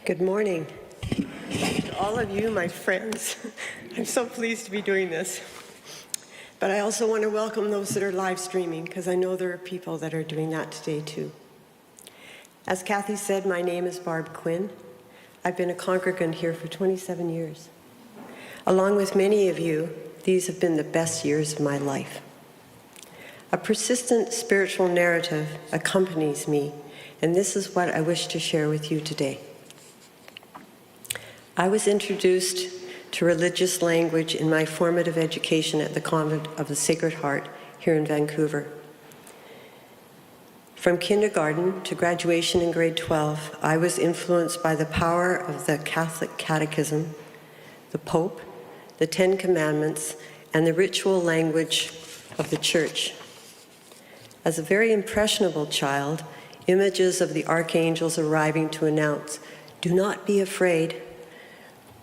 Good morning to all of you, my friends. I'm so pleased to be doing this. But I also want to welcome those that are live streaming, because I know there are people that are doing that today too. As Kathy said, my name is Barb Quinn. I've been a congregant here for 27 years. Along with many of you, these have been the best years of my life. A persistent spiritual narrative accompanies me, and this is what I wish to share with you today. I was introduced to religious language in my formative education at the Convent of the Sacred Heart here in Vancouver. From kindergarten to graduation in grade 12, I was influenced by the power of the Catholic Catechism, the Pope, the Ten Commandments, and the ritual language of the Church. As a very impressionable child, images of the archangels arriving to announce, "Do not be afraid,"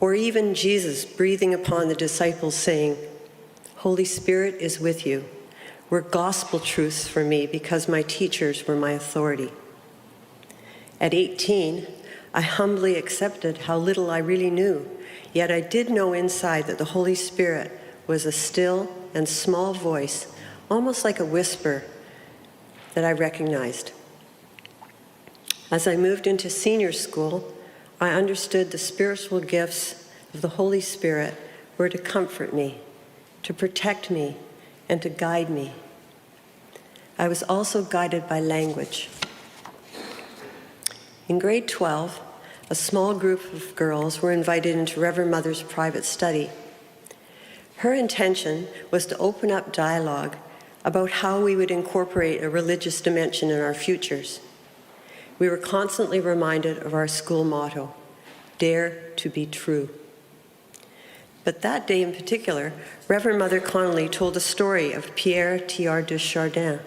or even Jesus breathing upon the disciples saying, "Holy Spirit is with you," were gospel truths for me because my teachers were my authority. At 18, I humbly accepted how little I really knew, yet I did know inside that the Holy Spirit was a still and small voice, almost like a whisper, that I recognized. As I moved into senior school, I understood the spiritual gifts of the Holy Spirit were to comfort me, to protect me, and to guide me. I was also guided by language. In grade 12, a small group of girls were invited into Reverend Mother's private study. Her intention was to open up dialogue about how we would incorporate a religious dimension in our futures. We were constantly reminded of our school motto, "Dare to be true." But that day in particular, Reverend Mother Connolly told a story of Pierre Teilhard de Chardin.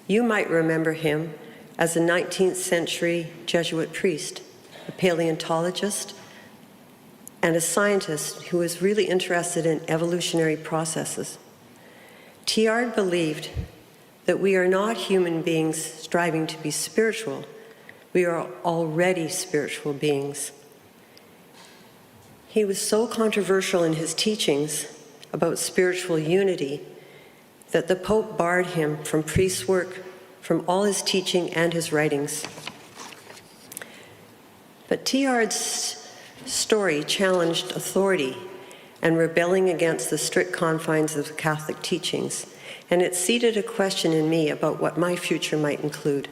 You might remember him as a 19th century Jesuit priest, a paleontologist, and a scientist who was really interested in evolutionary processes. Teilhard believed that we are not human beings striving to be spiritual. We are already spiritual beings. He was so controversial in his teachings about spiritual unity that the Pope barred him from priest work, from all his teaching and his writings. But Teilhard's story challenged authority and rebelling against the strict confines of the Catholic teachings, and it seeded a question in me about what my future might include.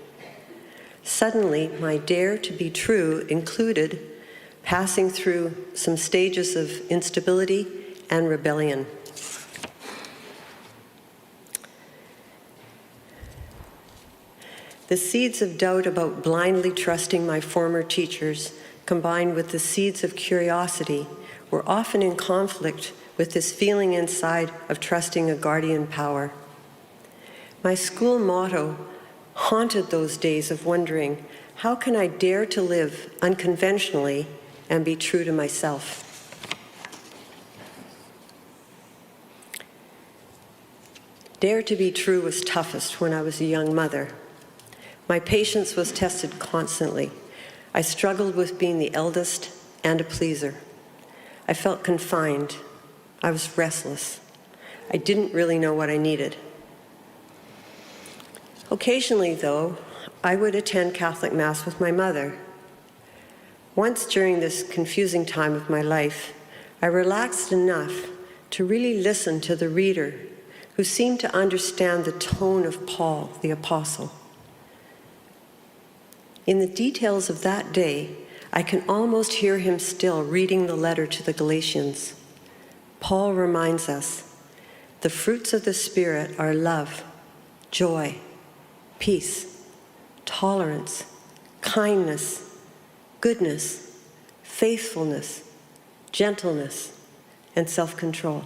Suddenly, my dare to be true included passing through some stages of instability and rebellion. The seeds of doubt about blindly trusting my former teachers, combined with the seeds of curiosity, were often in conflict with this feeling inside of trusting a guardian power. My school motto haunted those days of wondering, how can I dare to live unconventionally and be true to myself? Dare to be true was toughest when I was a young mother. My patience was tested constantly. I struggled with being the eldest and a pleaser. I felt confined. I was restless. I didn't really know what I needed. Occasionally, though, I would attend Catholic Mass with my mother. Once during this confusing time of my life, I relaxed enough to really listen to the reader, who seemed to understand the tone of Paul, the apostle. In the details of that day, I can almost hear him still reading the letter to the Galatians. Paul reminds us, the fruits of the Spirit are love, joy, peace, tolerance, kindness, goodness, faithfulness, gentleness, and self-control.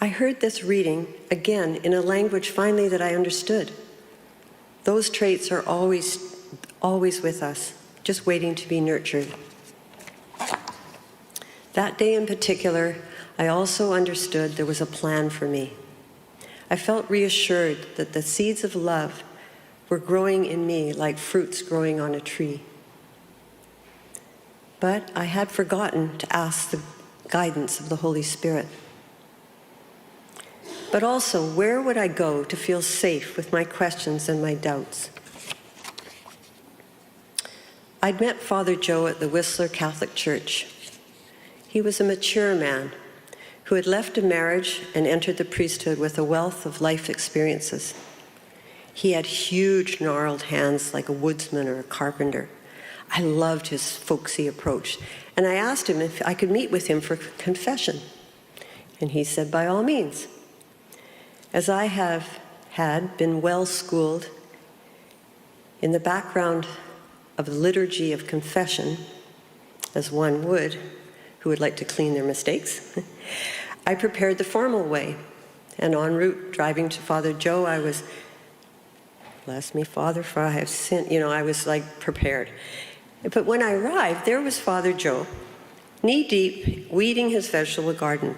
I heard this reading again in a language finally that I understood. Those traits are always with us, just waiting to be nurtured. That day in particular, I also understood there was a plan for me. I felt reassured that the seeds of love were growing in me like fruits growing on a tree. but I had forgotten to ask the guidance of the Holy Spirit. But also, where would I go to feel safe with my questions and my doubts? I'd met Father Joe at the Whistler Catholic Church. He was a mature man who had left a marriage and entered the priesthood with a wealth of life experiences. He had huge, gnarled hands like a woodsman or a carpenter. I loved his folksy approach, and I asked him if I could meet with him for confession. And he said, by all means. As I had been well-schooled in the background of the liturgy of confession, as one would who would like to clean their mistakes, I prepared the formal way. And en route, driving to Father Joe, I was, bless me, Father, for I have sinned. I was like prepared. But when I arrived, there was Father Joe, knee-deep, weeding his vegetable garden.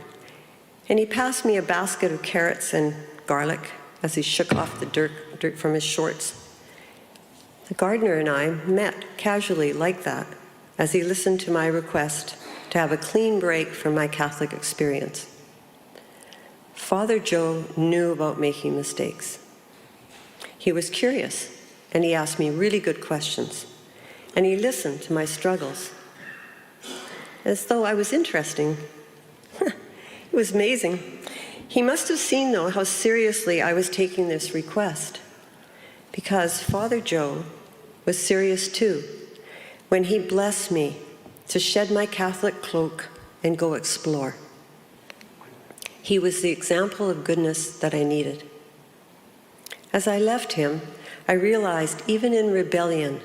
And he passed me a basket of carrots and garlic as he shook off the dirt from his shorts. The gardener and I met casually like that as he listened to my request to have a clean break from my Catholic experience. Father Joe knew about making mistakes. He was curious, and he asked me really good questions, and he listened to my struggles as though I was interesting. It was amazing. He must have seen, though, how seriously I was taking this request, because Father Joe was serious too when he blessed me to shed my Catholic cloak and go explore. He was the example of goodness that I needed. As I left him, I realized even in rebellion,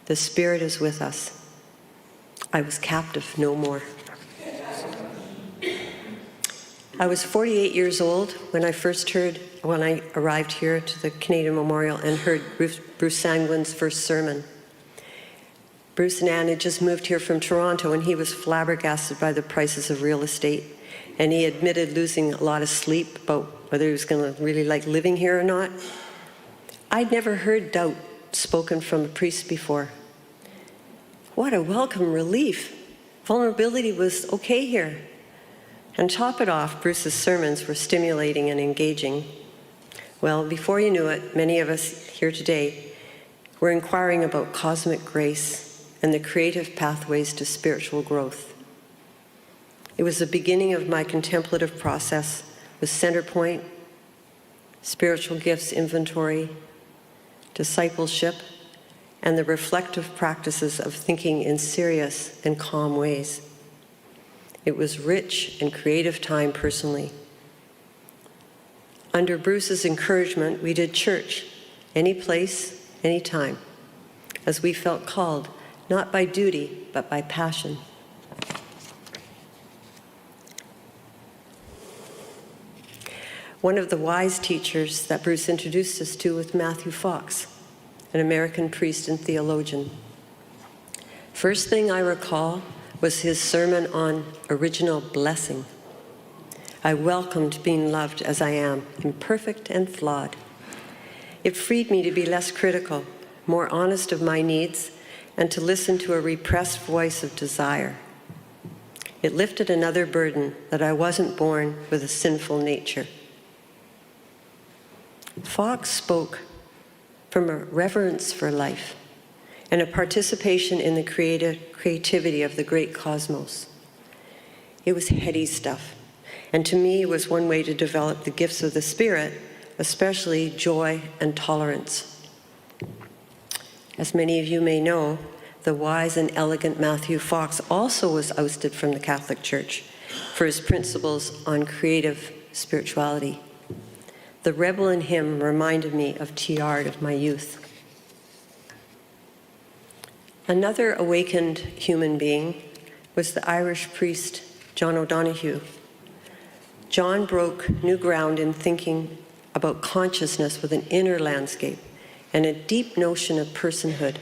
the Spirit is with us. I was captive no more. I was 48 years old when I arrived here to the Canadian Memorial and heard Bruce Sanguin's first sermon. Bruce and Ann had just moved here from Toronto, and he was flabbergasted by the prices of real estate. And he admitted losing a lot of sleep about whether he was going to really like living here or not. I'd never heard doubt spoken from a priest before. What a welcome relief. Vulnerability was okay here. And top it off, Bruce's sermons were stimulating and engaging. Well, before you knew it, many of us here today were inquiring about cosmic grace and the creative pathways to spiritual growth. It was the beginning of my contemplative process with Center Point, spiritual gifts inventory, discipleship, and the reflective practices of thinking in serious and calm ways. It was rich and creative time personally. Under Bruce's encouragement, we did church, any place, any time, as we felt called, not by duty, but by passion. One of the wise teachers that Bruce introduced us to was Matthew Fox, an American priest and theologian. First thing I recall was his sermon on original blessing. I welcomed being loved as I am, imperfect and flawed. It freed me to be less critical, more honest of my needs, and to listen to a repressed voice of desire. It lifted another burden that I wasn't born with a sinful nature. Fox spoke from a reverence for life and a participation in the creativity of the great cosmos. It was heady stuff, and to me it was one way to develop the gifts of the Spirit, especially joy and tolerance. As many of you may know, the wise and elegant Matthew Fox also was ousted from the Catholic Church for his principles on creative spirituality. The rebel in him reminded me of Teilhard of my youth. Another awakened human being was the Irish priest, John O'Donoghue. John broke new ground in thinking about consciousness with an inner landscape and a deep notion of personhood.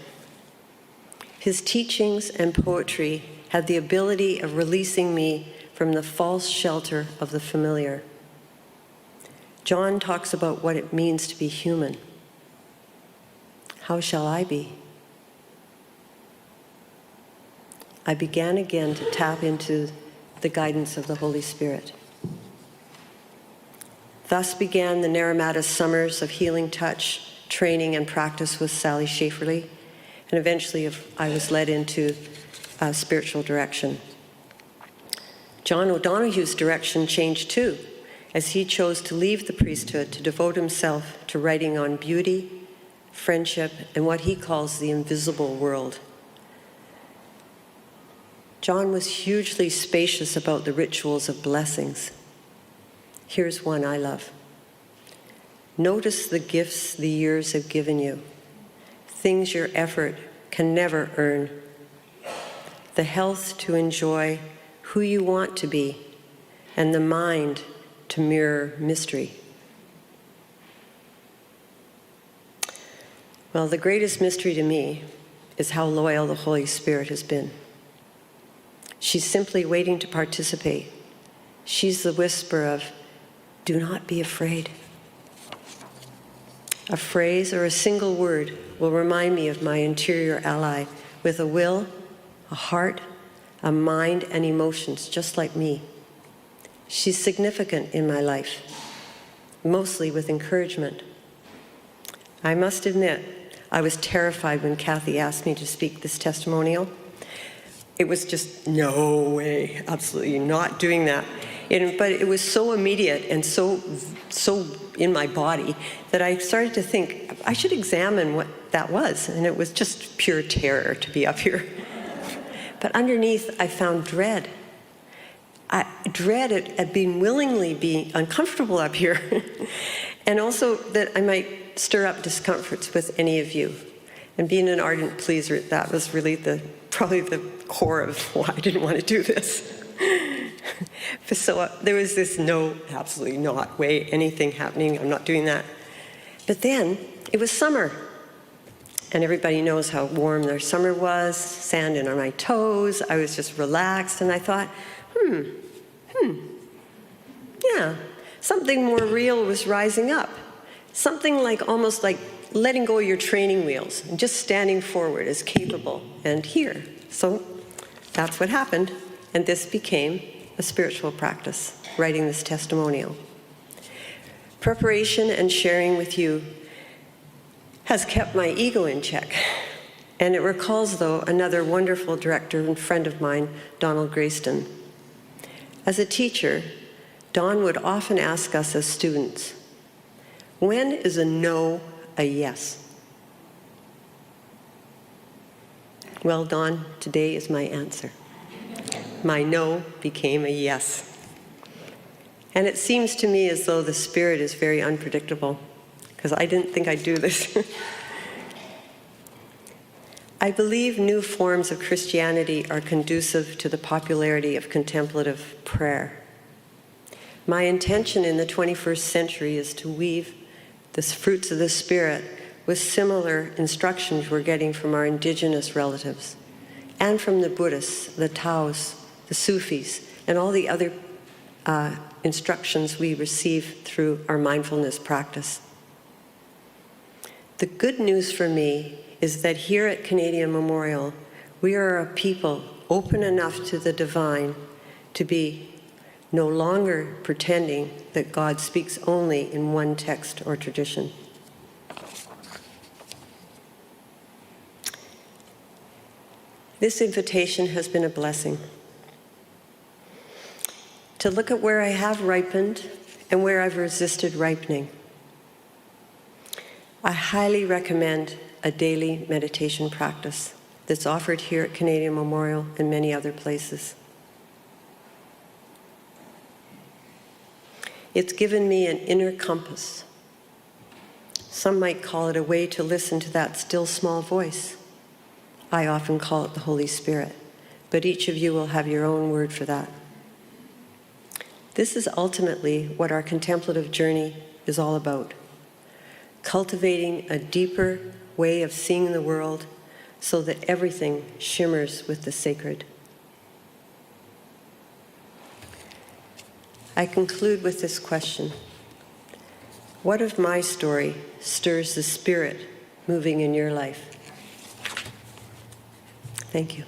His teachings and poetry had the ability of releasing me from the false shelter of the familiar. John talks about what it means to be human. How shall I be? I began again to tap into the guidance of the Holy Spirit. Thus began the Naramata summers of healing touch, training, and practice with Sally Schaeferly, and eventually I was led into spiritual direction. John O'Donoghue's direction changed too, as he chose to leave the priesthood to devote himself to writing on beauty, friendship, and what he calls the invisible world. John was hugely spacious about the rituals of blessings. Here's one I love. Notice the gifts the years have given you, things your effort can never earn, the health to enjoy who you want to be, and the mind to mirror mystery. Well, the greatest mystery to me is how loyal the Holy Spirit has been. She's simply waiting to participate. She's the whisper of, do not be afraid. A phrase or a single word will remind me of my interior ally with a will, a heart, a mind, and emotions just like me. She's significant in my life, mostly with encouragement. I must admit, I was terrified when Kathy asked me to speak this testimonial. It was just, no way, absolutely not doing that. But it was so immediate and so in my body that I started to think, I should examine what that was. And it was just pure terror to be up here. But underneath, I found dread. Dread at being willingly being uncomfortable up here. And also that I might stir up discomforts with any of you. And being an ardent pleaser, that was really probably the core of why I didn't want to do this. So there was this no, absolutely not way, anything happening, I'm not doing that. But then it was summer. And everybody knows how warm their summer was, sand in on my toes. I was just relaxed, and I thought, yeah, something more real was rising up. Something like almost like letting go of your training wheels and just standing forward as capable and here. So that's what happened, and this became a spiritual practice, writing this testimonial. Preparation and sharing with you has kept my ego in check. And it recalls, though, another wonderful director and friend of mine, Donald Grayston. As a teacher, Don would often ask us as students, when is a no a yes? Well, Don, today is my answer. My no became a yes. And it seems to me as though the Spirit is very unpredictable, because I didn't think I'd do this. I believe new forms of Christianity are conducive to the popularity of contemplative prayer. My intention in the 21st century is to weave the fruits of the Spirit with similar instructions we're getting from our indigenous relatives and from the Buddhists, the Taoists, the Sufis, and all the other instructions we receive through our mindfulness practice. The good news for me is that here at Canadian Memorial, we are a people open enough to the divine to be no longer pretending that God speaks only in one text or tradition. This invitation has been a blessing. To look at where I have ripened and where I've resisted ripening. I highly recommend a daily meditation practice that's offered here at Canadian Memorial and many other places. It's given me an inner compass. Some might call it a way to listen to that still small voice. I often call it the Holy Spirit, but each of you will have your own word for that. This is ultimately what our contemplative journey is all about. Cultivating a deeper way of seeing the world so that everything shimmers with the sacred. I conclude with this question. What of my story stirs the Spirit moving in your life? Thank you.